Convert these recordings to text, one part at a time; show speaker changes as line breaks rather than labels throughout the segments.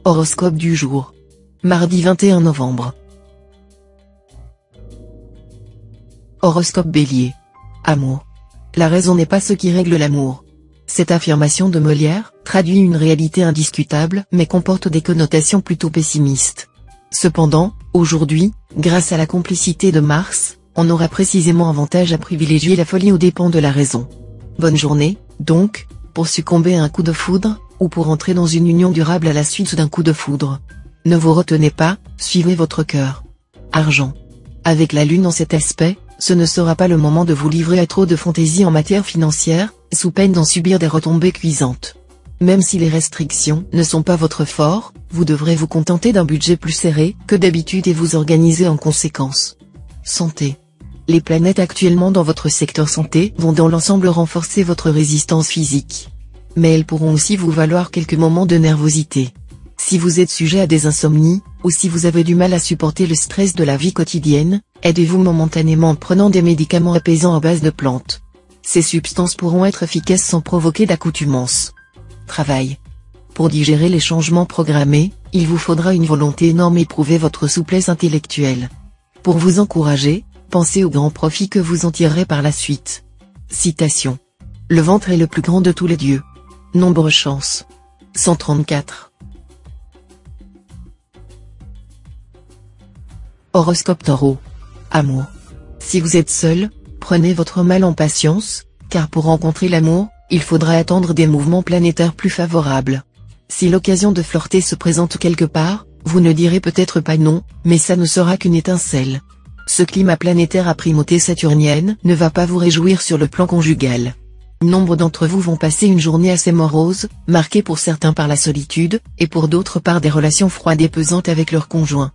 Horoscope du jour. Mardi 21 novembre. Horoscope Bélier. Amour. La raison n'est pas ce qui règle l'amour. Cette affirmation de Molière traduit une réalité indiscutable mais comporte des connotations plutôt pessimistes. Cependant, aujourd'hui, grâce à la complicité de Mars, on aura précisément avantage à privilégier la folie aux dépens de la raison. Bonne journée, donc, pour succomber à un coup de foudre, ou pour entrer dans une union durable à la suite d'un coup de foudre. Ne vous retenez pas, suivez votre cœur. Argent. Avec la lune en cet aspect, ce ne sera pas le moment de vous livrer à trop de fantaisie en matière financière, sous peine d'en subir des retombées cuisantes. Même si les restrictions ne sont pas votre fort, vous devrez vous contenter d'un budget plus serré que d'habitude et vous organiser en conséquence. Santé. Les planètes actuellement dans votre secteur santé vont dans l'ensemble renforcer votre résistance physique. Mais elles pourront aussi vous valoir quelques moments de nervosité. Si vous êtes sujet à des insomnies, ou si vous avez du mal à supporter le stress de la vie quotidienne, aidez-vous momentanément en prenant des médicaments apaisants à base de plantes. Ces substances pourront être efficaces sans provoquer d'accoutumance. Travail. Pour digérer les changements programmés, il vous faudra une volonté énorme et prouver votre souplesse intellectuelle. Pour vous encourager, pensez aux grands profits que vous en tirerez par la suite. Citation. Le ventre est le plus grand de tous les dieux. Nombre chance. 134. Horoscope Taureau. Amour. Si vous êtes seul, prenez votre mal en patience, car pour rencontrer l'amour, il faudra attendre des mouvements planétaires plus favorables. Si l'occasion de flirter se présente quelque part, vous ne direz peut-être pas non, mais ça ne sera qu'une étincelle. Ce climat planétaire à primauté saturnienne ne va pas vous réjouir sur le plan conjugal. Nombre d'entre vous vont passer une journée assez morose, marquée pour certains par la solitude, et pour d'autres par des relations froides et pesantes avec leur conjoint.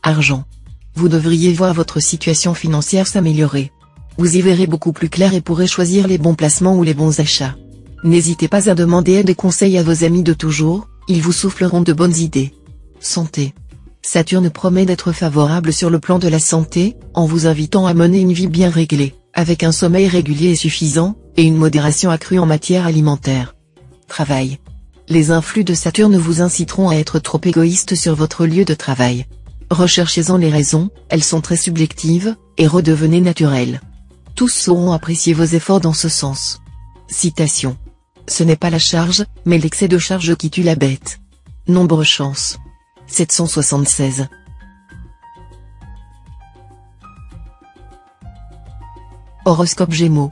Argent. Vous devriez voir votre situation financière s'améliorer. Vous y verrez beaucoup plus clair et pourrez choisir les bons placements ou les bons achats. N'hésitez pas à demander aide et conseils à vos amis de toujours, ils vous souffleront de bonnes idées. Santé. Saturne promet d'être favorable sur le plan de la santé, en vous invitant à mener une vie bien réglée, avec un sommeil régulier et suffisant, et une modération accrue en matière alimentaire. Travail. Les influx de Saturne vous inciteront à être trop égoïste sur votre lieu de travail. Recherchez-en les raisons, elles sont très subjectives, et redevenez naturel. Tous sauront apprécier vos efforts dans ce sens. Citation. Ce n'est pas la charge, mais l'excès de charge qui tue la bête. Nombre chance. 776. Horoscope Gémeaux.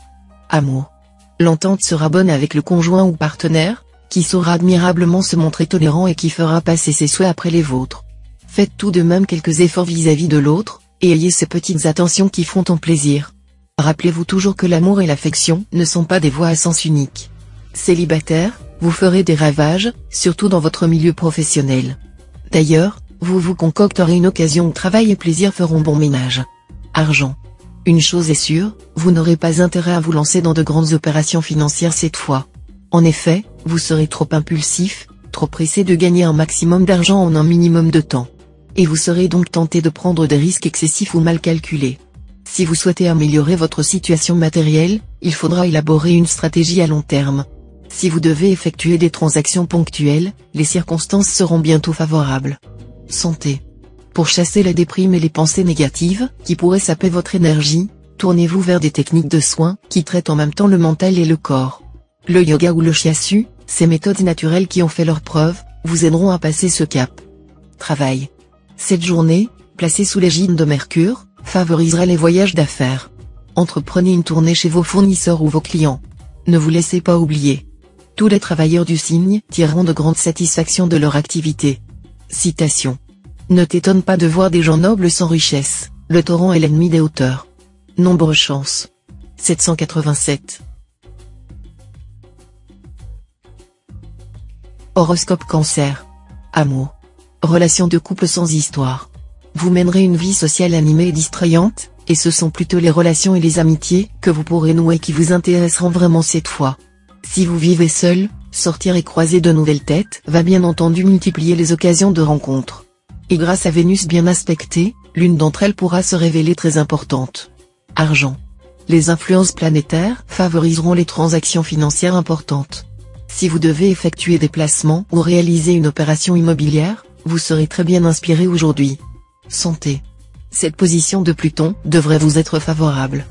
Amour. L'entente sera bonne avec le conjoint ou partenaire, qui saura admirablement se montrer tolérant et qui fera passer ses souhaits après les vôtres. Faites tout de même quelques efforts vis-à-vis de l'autre, et ayez ces petites attentions qui font ton plaisir. Rappelez-vous toujours que l'amour et l'affection ne sont pas des voies à sens unique. Célibataire, vous ferez des ravages, surtout dans votre milieu professionnel. D'ailleurs, vous vous concocterez une occasion où travail et plaisir feront bon ménage. Argent. Une chose est sûre, vous n'aurez pas intérêt à vous lancer dans de grandes opérations financières cette fois. En effet, vous serez trop impulsif, trop pressé de gagner un maximum d'argent en un minimum de temps. Et vous serez donc tenté de prendre des risques excessifs ou mal calculés. Si vous souhaitez améliorer votre situation matérielle, il faudra élaborer une stratégie à long terme. Si vous devez effectuer des transactions ponctuelles, les circonstances seront bientôt favorables. Santé. Pour chasser la déprime et les pensées négatives, qui pourraient saper votre énergie, tournez-vous vers des techniques de soins, qui traitent en même temps le mental et le corps. Le yoga ou le shiatsu, ces méthodes naturelles qui ont fait leurs preuves, vous aideront à passer ce cap. Travail. Cette journée, placée sous l'égide de Mercure, favorisera les voyages d'affaires. Entreprenez une tournée chez vos fournisseurs ou vos clients. Ne vous laissez pas oublier. Tous les travailleurs du signe tireront de grandes satisfactions de leur activité. Citation. Ne t'étonne pas de voir des gens nobles sans richesse, le torrent est l'ennemi des hauteurs. Nombre chance. 787. Horoscope Cancer. Amour. Relation de couple sans histoire. Vous mènerez une vie sociale animée et distrayante, et ce sont plutôt les relations et les amitiés que vous pourrez nouer qui vous intéresseront vraiment cette fois. Si vous vivez seul, sortir et croiser de nouvelles têtes va bien entendu multiplier les occasions de rencontres. Et grâce à Vénus bien aspectée, l'une d'entre elles pourra se révéler très importante. Argent. Les influences planétaires favoriseront les transactions financières importantes. Si vous devez effectuer des placements ou réaliser une opération immobilière, vous serez très bien inspiré aujourd'hui. Santé. Cette position de Pluton devrait vous être favorable.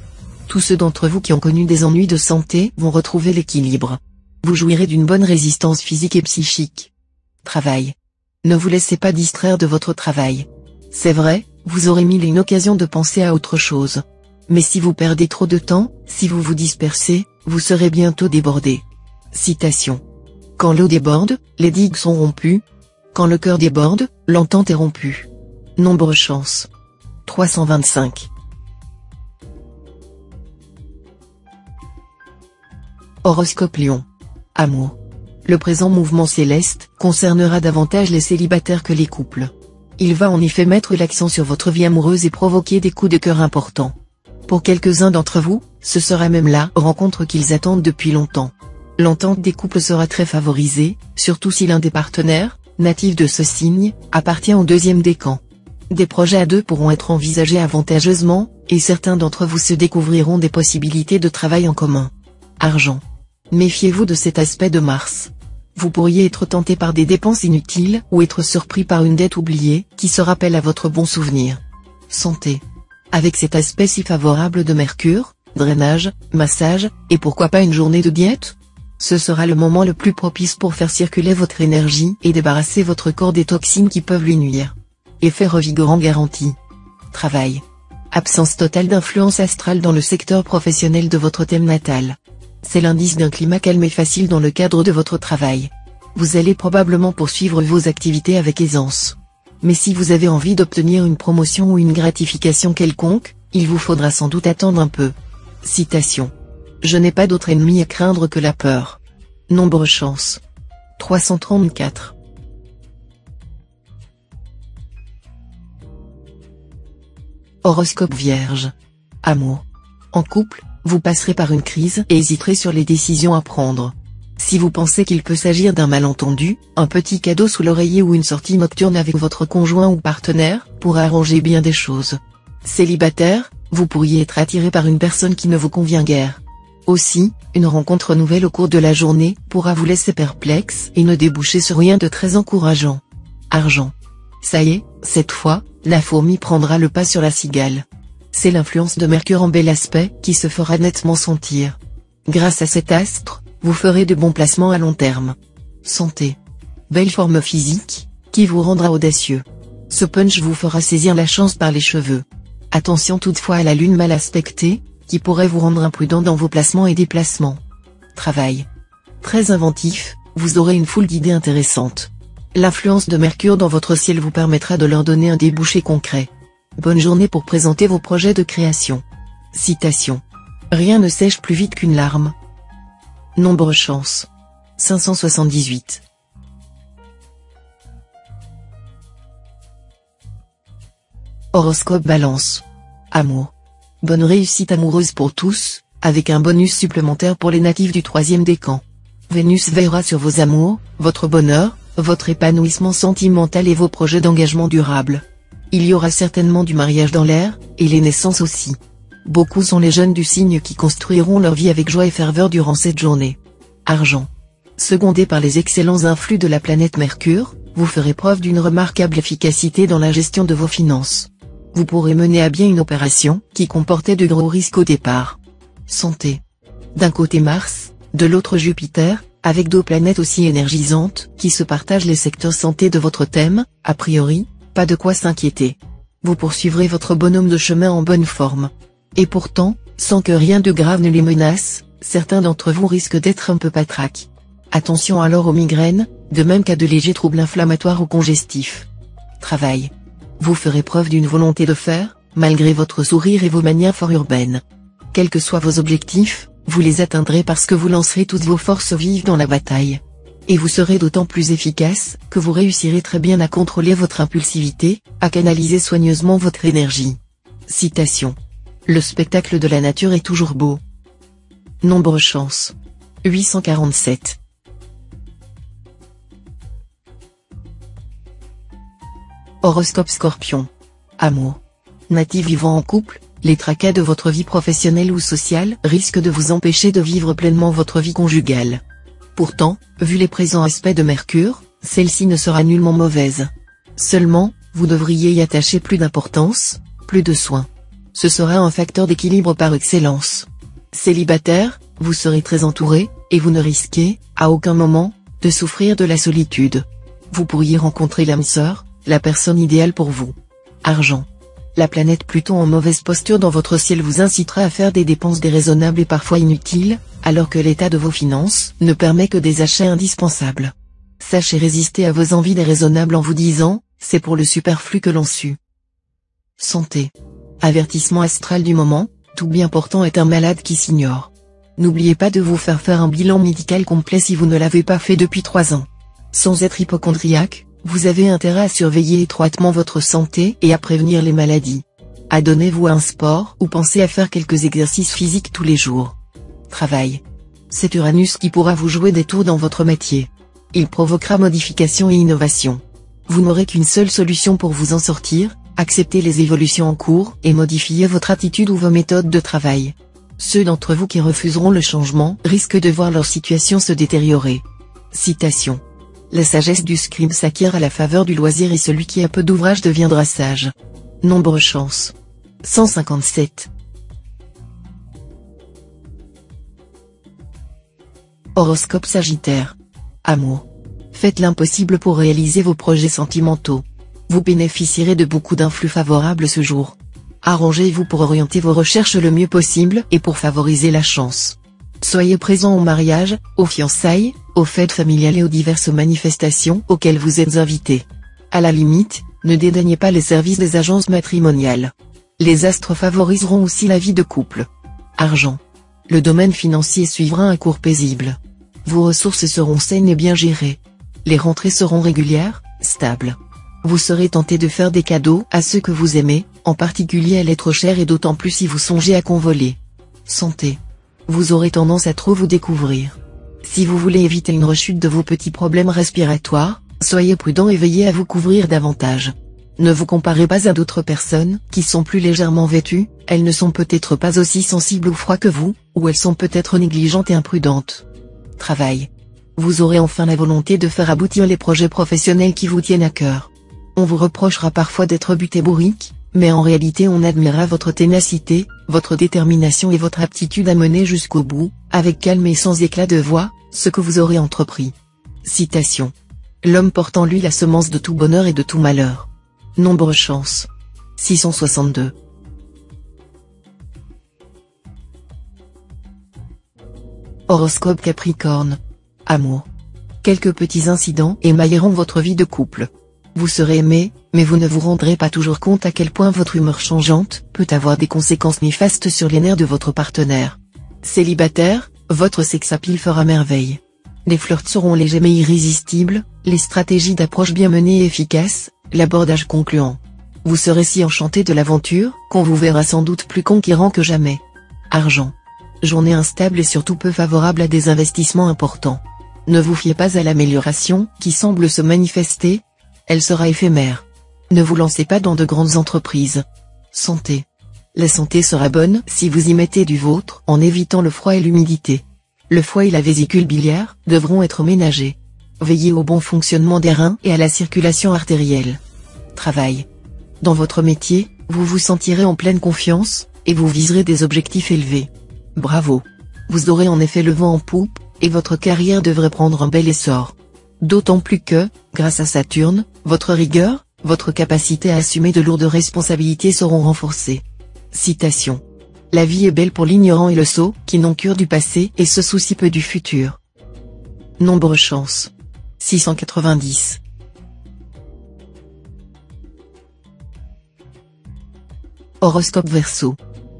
Tous ceux d'entre vous qui ont connu des ennuis de santé vont retrouver l'équilibre. Vous jouirez d'une bonne résistance physique et psychique. Travail. Ne vous laissez pas distraire de votre travail. C'est vrai, vous aurez mille et une occasions de penser à autre chose. Mais si vous perdez trop de temps, si vous vous dispersez, vous serez bientôt débordé. Citation. Quand l'eau déborde, les digues sont rompues. Quand le cœur déborde, l'entente est rompue. Nombre chance. 325. Horoscope Lion. Amour. Le présent mouvement céleste concernera davantage les célibataires que les couples. Il va en effet mettre l'accent sur votre vie amoureuse et provoquer des coups de cœur importants. Pour quelques-uns d'entre vous, ce sera même la rencontre qu'ils attendent depuis longtemps. L'entente des couples sera très favorisée, surtout si l'un des partenaires, natif de ce signe, appartient au deuxième décan. Des projets à deux pourront être envisagés avantageusement, et certains d'entre vous se découvriront des possibilités de travail en commun. Argent. Méfiez-vous de cet aspect de Mars. Vous pourriez être tenté par des dépenses inutiles ou être surpris par une dette oubliée qui se rappelle à votre bon souvenir. Santé. Avec cet aspect si favorable de Mercure, drainage, massage, et pourquoi pas une journée de diète? Ce sera le moment le plus propice pour faire circuler votre énergie et débarrasser votre corps des toxines qui peuvent lui nuire. Effet revigorant garanti. Travail. Absence totale d'influence astrale dans le secteur professionnel de votre thème natal. C'est l'indice d'un climat calme et facile dans le cadre de votre travail. Vous allez probablement poursuivre vos activités avec aisance. Mais si vous avez envie d'obtenir une promotion ou une gratification quelconque, il vous faudra sans doute attendre un peu. Citation. Je n'ai pas d'autre ennemi à craindre que la peur. Nombre chance. 334. Horoscope Vierge. Amour. En couple, vous passerez par une crise et hésiterez sur les décisions à prendre. Si vous pensez qu'il peut s'agir d'un malentendu, un petit cadeau sous l'oreiller ou une sortie nocturne avec votre conjoint ou partenaire pourra arranger bien des choses. Célibataire, vous pourriez être attiré par une personne qui ne vous convient guère. Aussi, une rencontre nouvelle au cours de la journée pourra vous laisser perplexe et ne déboucher sur rien de très encourageant. Argent. Ça y est, cette fois, la fourmi prendra le pas sur la cigale. C'est l'influence de Mercure en bel aspect qui se fera nettement sentir. Grâce à cet astre, vous ferez de bons placements à long terme. Santé. Belle forme physique, qui vous rendra audacieux. Ce punch vous fera saisir la chance par les cheveux. Attention toutefois à la lune mal aspectée, qui pourrait vous rendre imprudent dans vos placements et déplacements. Travail. Très inventif, vous aurez une foule d'idées intéressantes. L'influence de Mercure dans votre ciel vous permettra de leur donner un débouché concret. Bonne journée pour présenter vos projets de création. Citation. Rien ne sèche plus vite qu'une larme. Nombre chance. 578. Horoscope Balance. Amour. Bonne réussite amoureuse pour tous, avec un bonus supplémentaire pour les natifs du troisième décan. Vénus veillera sur vos amours, votre bonheur, votre épanouissement sentimental et vos projets d'engagement durable. Il y aura certainement du mariage dans l'air, et les naissances aussi. Beaucoup sont les jeunes du signe qui construiront leur vie avec joie et ferveur durant cette journée. Argent. Secondé par les excellents influx de la planète Mercure, vous ferez preuve d'une remarquable efficacité dans la gestion de vos finances. Vous pourrez mener à bien une opération qui comportait de gros risques au départ. Santé. D'un côté Mars, de l'autre Jupiter, avec deux planètes aussi énergisantes qui se partagent les secteurs santé de votre thème, a priori, pas de quoi s'inquiéter. Vous poursuivrez votre bonhomme de chemin en bonne forme. Et pourtant, sans que rien de grave ne les menace, certains d'entre vous risquent d'être un peu patraques. Attention alors aux migraines, de même qu'à de légers troubles inflammatoires ou congestifs. Travail. Vous ferez preuve d'une volonté de faire, malgré votre sourire et vos manières fort urbaines. Quels que soient vos objectifs, vous les atteindrez parce que vous lancerez toutes vos forces vives dans la bataille. Et vous serez d'autant plus efficace, que vous réussirez très bien à contrôler votre impulsivité, à canaliser soigneusement votre énergie. Citation. Le spectacle de la nature est toujours beau. Nombre chance. 847. Horoscope Scorpion. Amour. Natif vivant en couple, les tracas de votre vie professionnelle ou sociale risquent de vous empêcher de vivre pleinement votre vie conjugale. Pourtant, vu les présents aspects de Mercure, celle-ci ne sera nullement mauvaise. Seulement, vous devriez y attacher plus d'importance, plus de soin. Ce sera un facteur d'équilibre par excellence. Célibataire, vous serez très entouré, et vous ne risquez, à aucun moment, de souffrir de la solitude. Vous pourriez rencontrer l'âme sœur, la personne idéale pour vous. Argent. La planète Pluton en mauvaise posture dans votre ciel vous incitera à faire des dépenses déraisonnables et parfois inutiles, alors que l'état de vos finances ne permet que des achats indispensables. Sachez résister à vos envies déraisonnables en vous disant, c'est pour le superflu que l'on sue. Santé. Avertissement astral du moment, tout bien portant est un malade qui s'ignore. N'oubliez pas de vous faire un bilan médical complet si vous ne l'avez pas fait depuis 3 ans. Sans être hypocondriaque, vous avez intérêt à surveiller étroitement votre santé et à prévenir les maladies. Adonnez-vous à un sport ou pensez à faire quelques exercices physiques tous les jours. Travail. C'est Uranus qui pourra vous jouer des tours dans votre métier. Il provoquera modification et innovation. Vous n'aurez qu'une seule solution pour vous en sortir, accepter les évolutions en cours et modifier votre attitude ou vos méthodes de travail. Ceux d'entre vous qui refuseront le changement risquent de voir leur situation se détériorer. Citation. La sagesse du scribe s'acquiert à la faveur du loisir et celui qui a peu d'ouvrage deviendra sage. Nombre chance. 157. Horoscope Sagittaire. Amour. Faites l'impossible pour réaliser vos projets sentimentaux. Vous bénéficierez de beaucoup d'influx favorables ce jour. Arrangez-vous pour orienter vos recherches le mieux possible et pour favoriser la chance. Soyez présent au mariage, aux fiançailles, aux fêtes familiales et aux diverses manifestations auxquelles vous êtes invités. À la limite, ne dédaignez pas les services des agences matrimoniales. Les astres favoriseront aussi la vie de couple. Argent. Le domaine financier suivra un cours paisible. Vos ressources seront saines et bien gérées. Les rentrées seront régulières, stables. Vous serez tenté de faire des cadeaux à ceux que vous aimez, en particulier à l'être cher et d'autant plus si vous songez à convoler. Santé. Vous aurez tendance à trop vous découvrir. Si vous voulez éviter une rechute de vos petits problèmes respiratoires, soyez prudent et veillez à vous couvrir davantage. Ne vous comparez pas à d'autres personnes qui sont plus légèrement vêtues, elles ne sont peut-être pas aussi sensibles au froid que vous, ou elles sont peut-être négligentes et imprudentes. Travail. Vous aurez enfin la volonté de faire aboutir les projets professionnels qui vous tiennent à cœur. On vous reprochera parfois d'être butébourique, mais en réalité on admirera votre ténacité, votre détermination et votre aptitude à mener jusqu'au bout, avec calme et sans éclat de voix, ce que vous aurez entrepris. Citation. L'homme porte en lui la semence de tout bonheur et de tout malheur. Nombre chance. 662. Horoscope Capricorne. Amour. Quelques petits incidents émailleront votre vie de couple. Vous serez aimé, mais vous ne vous rendrez pas toujours compte à quel point votre humeur changeante peut avoir des conséquences néfastes sur les nerfs de votre partenaire. Célibataire, votre sex-appeal fera merveille. Les flirts seront légers mais irrésistibles, les stratégies d'approche bien menées et efficaces, l'abordage concluant. Vous serez si enchanté de l'aventure, qu'on vous verra sans doute plus conquérant que jamais. Argent. Journée instable et surtout peu favorable à des investissements importants. Ne vous fiez pas à l'amélioration qui semble se manifester. Elle sera éphémère. Ne vous lancez pas dans de grandes entreprises. Santé. La santé sera bonne si vous y mettez du vôtre en évitant le froid et l'humidité. Le foie et la vésicule biliaire devront être ménagés. Veillez au bon fonctionnement des reins et à la circulation artérielle. Travail. Dans votre métier, vous vous sentirez en pleine confiance, et vous viserez des objectifs élevés. Bravo. Vous aurez en effet le vent en poupe, et votre carrière devrait prendre un bel essor. D'autant plus que, grâce à Saturne, votre rigueur, votre capacité à assumer de lourdes responsabilités seront renforcées. Citation. La vie est belle pour l'ignorant et le sot, qui n'ont cure du passé et se soucient peu du futur. Nombre chance. 690. Horoscope Verseau.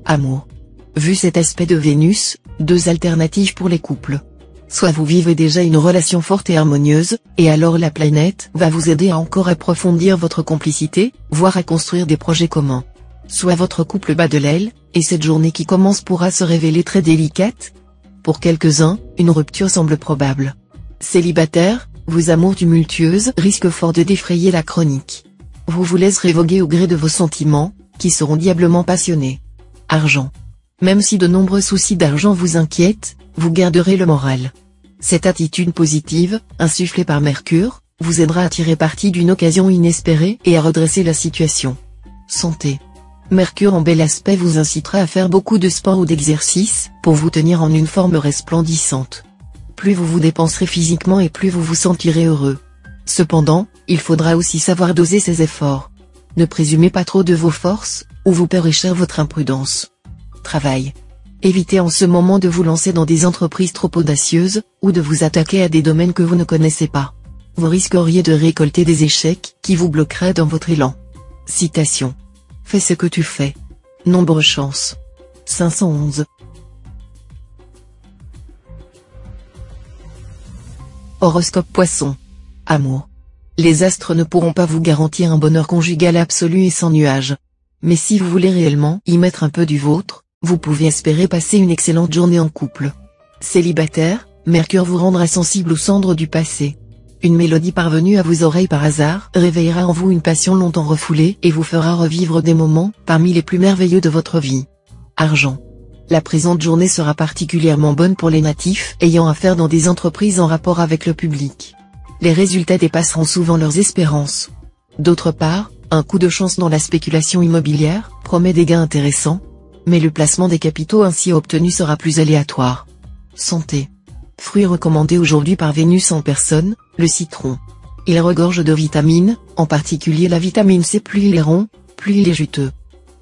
Amour. Vu cet aspect de Vénus, 2 alternatives pour les couples. Soit vous vivez déjà une relation forte et harmonieuse, et alors la planète va vous aider à encore approfondir votre complicité, voire à construire des projets communs. Soit votre couple bat de l'aile, et cette journée qui commence pourra se révéler très délicate. Pour quelques-uns, une rupture semble probable. Célibataire, vos amours tumultueuses risquent fort de défrayer la chronique. Vous vous laisserez voguer au gré de vos sentiments, qui seront diablement passionnés. Argent. Même si de nombreux soucis d'argent vous inquiètent, vous garderez le moral. Cette attitude positive, insufflée par Mercure, vous aidera à tirer parti d'une occasion inespérée et à redresser la situation. Santé. Mercure en bel aspect vous incitera à faire beaucoup de sport ou d'exercice, pour vous tenir en une forme resplendissante. Plus vous vous dépenserez physiquement et plus vous vous sentirez heureux. Cependant, il faudra aussi savoir doser ses efforts. Ne présumez pas trop de vos forces, ou vous paierez cher votre imprudence. Travail. Évitez en ce moment de vous lancer dans des entreprises trop audacieuses, ou de vous attaquer à des domaines que vous ne connaissez pas. Vous risqueriez de récolter des échecs qui vous bloqueraient dans votre élan. Citation. Fais ce que tu fais. Nombre chance. 511. Horoscope Poisson. Amour. Les astres ne pourront pas vous garantir un bonheur conjugal absolu et sans nuages. Mais si vous voulez réellement y mettre un peu du vôtre, vous pouvez espérer passer une excellente journée en couple. Célibataire, Mercure vous rendra sensible aux cendres du passé. Une mélodie parvenue à vos oreilles par hasard réveillera en vous une passion longtemps refoulée et vous fera revivre des moments parmi les plus merveilleux de votre vie. Argent. La présente journée sera particulièrement bonne pour les natifs ayant affaire dans des entreprises en rapport avec le public. Les résultats dépasseront souvent leurs espérances. D'autre part, un coup de chance dans la spéculation immobilière promet des gains intéressants, mais le placement des capitaux ainsi obtenus sera plus aléatoire. Santé. Fruit recommandé aujourd'hui par Vénus en personne, le citron. Il regorge de vitamines, en particulier la vitamine C. Plus il est rond, plus il est juteux.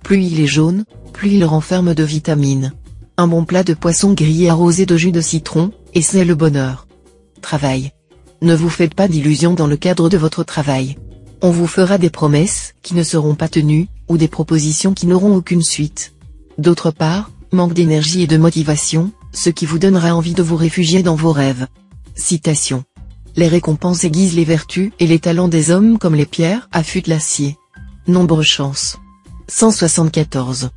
Plus il est jaune, plus il renferme de vitamines. Un bon plat de poisson grillé arrosé de jus de citron, et c'est le bonheur. Travail. Ne vous faites pas d'illusions dans le cadre de votre travail. On vous fera des promesses qui ne seront pas tenues, ou des propositions qui n'auront aucune suite. D'autre part, manque d'énergie et de motivation, ce qui vous donnera envie de vous réfugier dans vos rêves. Citation. Les récompenses aiguisent les vertus et les talents des hommes comme les pierres affûtent l'acier. Nombre chance. 174.